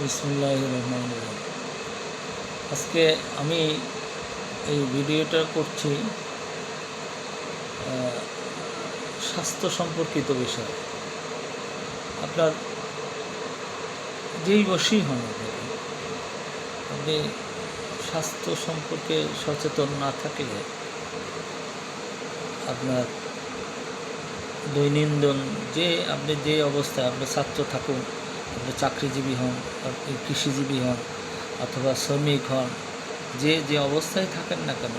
বিসমিল্লাহির রহমানির রহিম। আজকে আমি এই ভিডিওটা করছি স্বাস্থ্য সম্পর্কিত বিষয়। আপনার যেই বয়সই হন আপনি স্বাস্থ্য সম্পর্কে সচেতন না থাকলে আপনার দৈনন্দিন আপনি যে অবস্থায় আপনি ছাত্র থাকুন, আপনি চাকরিজীবী হন, আপনি কৃষিজীবী হন অথবা শ্রমিক হন, যে অবস্থায় থাকেন না কেন,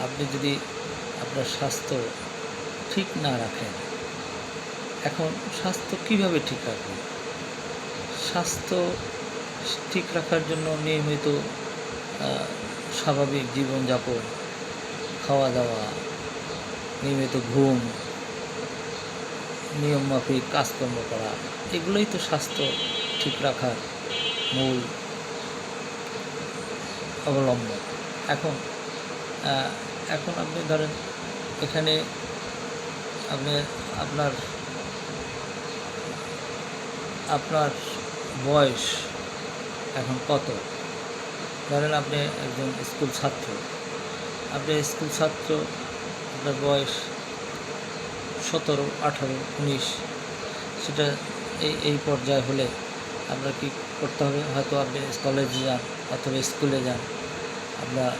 আপনি যদি আপনার স্বাস্থ্য ঠিক না রাখেন, এখন স্বাস্থ্য কিভাবে ঠিক রাখবেন? স্বাস্থ্য ঠিক রাখার জন্য নিয়মিত স্বাভাবিক জীবনযাপন, খাওয়া দাওয়া, নিয়মিত ঘুম, নিয়মমাফিক কাজকর্ম করা, এগুলোই তো স্বাস্থ্য ঠিক রাখার মূল অবলম্বন। এখন আপনি ধরেন এখানে আপনার বয়স এখন কত? ধরেন আপনি একজন স্কুল ছাত্র, আপনার বয়স 17, 18, 19, সেটা এই পর্যায়ে হলে আপনার কী করতে হবে? হয়তো আপনি কলেজে যান অথবা স্কুলে যান, আপনার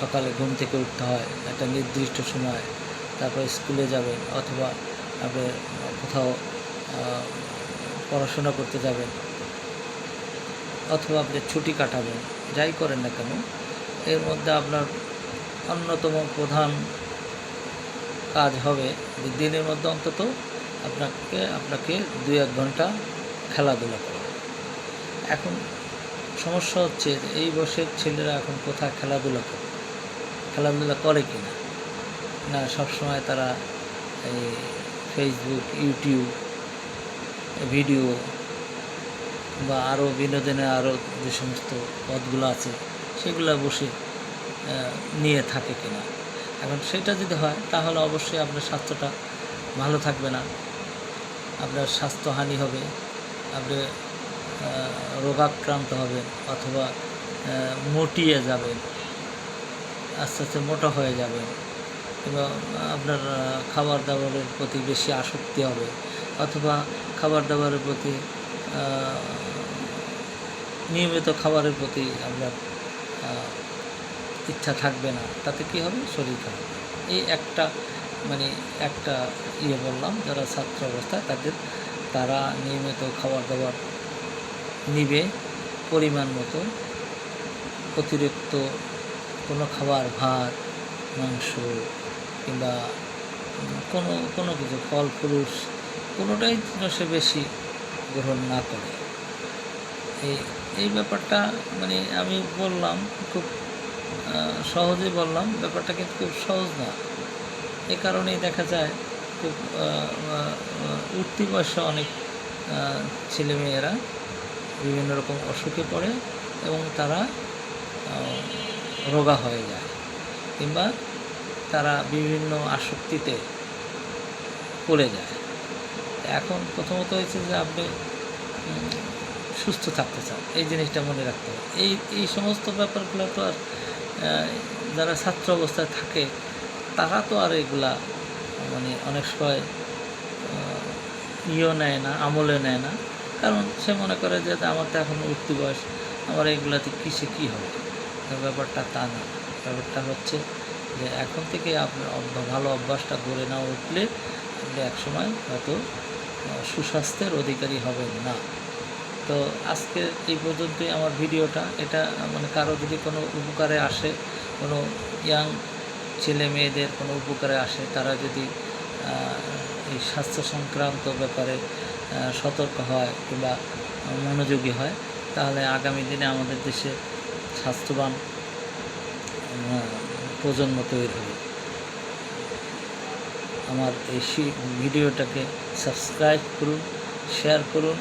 সকালে ঘুম থেকে উঠতে হয় একটা নির্দিষ্ট সময়, তারপর স্কুলে যাবেন অথবা আপনি কোথাও পড়াশোনা করতে যাবেন অথবা আপনি ছুটি কাটাবেন, যাই করেন না কেন, এর মধ্যে আপনার অন্যতম প্রধান কাজ হবে যে দিনের মধ্যে অন্তত আপনাকে 2-1 ঘন্টা খেলাধুলা করা। এখন সমস্যা হচ্ছে যে এই বয়সের ছেলেরা এখন কোথায় খেলাধুলা করে কিনা না, সবসময় তারা এই ফেসবুক, ইউটিউব ভিডিও বা আরও বিনোদনের আরও যে সমস্ত পথগুলো আছে সেগুলো বসে নিয়ে থাকে কিনা। এখন সেটা যদি হয় তাহলে অবশ্যই আপনার স্বাস্থ্যটা ভালো থাকবে না, আপনার স্বাস্থ্যহানি হবে, আপনি রোগাক্রান্ত হবেন অথবা মোটিয়ে যাবেন, আস্তে আস্তে মোটা হয়ে যাবেন, কিংবা আপনার খাবার দাবারের প্রতি বেশি আসক্তি হবে অথবা খাবার দাবারের প্রতি নিয়মিত খাবারের প্রতি আপনার ইচ্ছা থাকবে না। তাতে কী হবে? শরীর খারাপ। এই একটা বললাম, যারা ছাত্র অবস্থায় তারা নিয়মিত খাবার দাবার নিবে, পরিমাণ মতো। অতিরিক্ত কোনো খাবার, ভাত, মাংস কিংবা কোনো কিছু ফল ফ্রুটস কোনোটাই যেন সে বেশি গ্রহণ না করে। এই ব্যাপারটা আমি বললাম খুব সহজেই বললাম, ব্যাপারটা কিন্তু খুব সহজ না। এ কারণেই দেখা যায় খুব উঠতি বয়সে অনেক ছেলেমেয়েরা বিভিন্ন রকম অসুখে পড়ে এবং তারা রোগা হয়ে যায় কিংবা তারা বিভিন্ন আসক্তিতে পড়ে যায়। এখন প্রথমত হয়েছে যে আপনি সুস্থ থাকতে চান, এই জিনিসটা মনে রাখতে হবে। এই সমস্ত ব্যাপারগুলো তো আর যারা ছাত্র অবস্থায় থাকে তারা তো আর এগুলা অনেক সময় আমলে নেয় না, কারণ সে মনে করে যে আমার তো এখন উঠতি বয়স, আমার এগুলাতে কিসে কী হবে। ব্যাপারটা তা না। ব্যাপারটা হচ্ছে যে এখন থেকে আপনার ভালো অভ্যাসটা গড়ে না উঠলে আপনি একসময় হয়তো সুস্বাস্থ্যের অধিকারী হবেন না। তো আজকে এই পর্যন্তই আমার ভিডিওটা। এটা কারো যদি কোনো উপকারে আসে, কোনো ইয়াং ছেলে মেয়েদের কোনো উপকারে আসে, তারা যদি এই স্বাস্থ্য সংক্রান্ত ব্যাপারে সতর্ক হয় কিংবা মনোযোগী হয়, তাহলে আগামী দিনে আমাদের দেশে স্বাস্থ্যবান প্রজন্ম তৈরি হবে। আমার এই ভিডিওটাকে সাবস্ক্রাইব করুন, শেয়ার করুন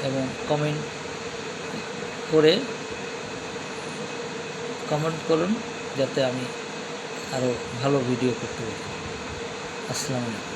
এবং কমেন্ট করুন যাতে আমি আরও ভালো ভিডিও করতে পারি। আসসালামু আলাইকুম।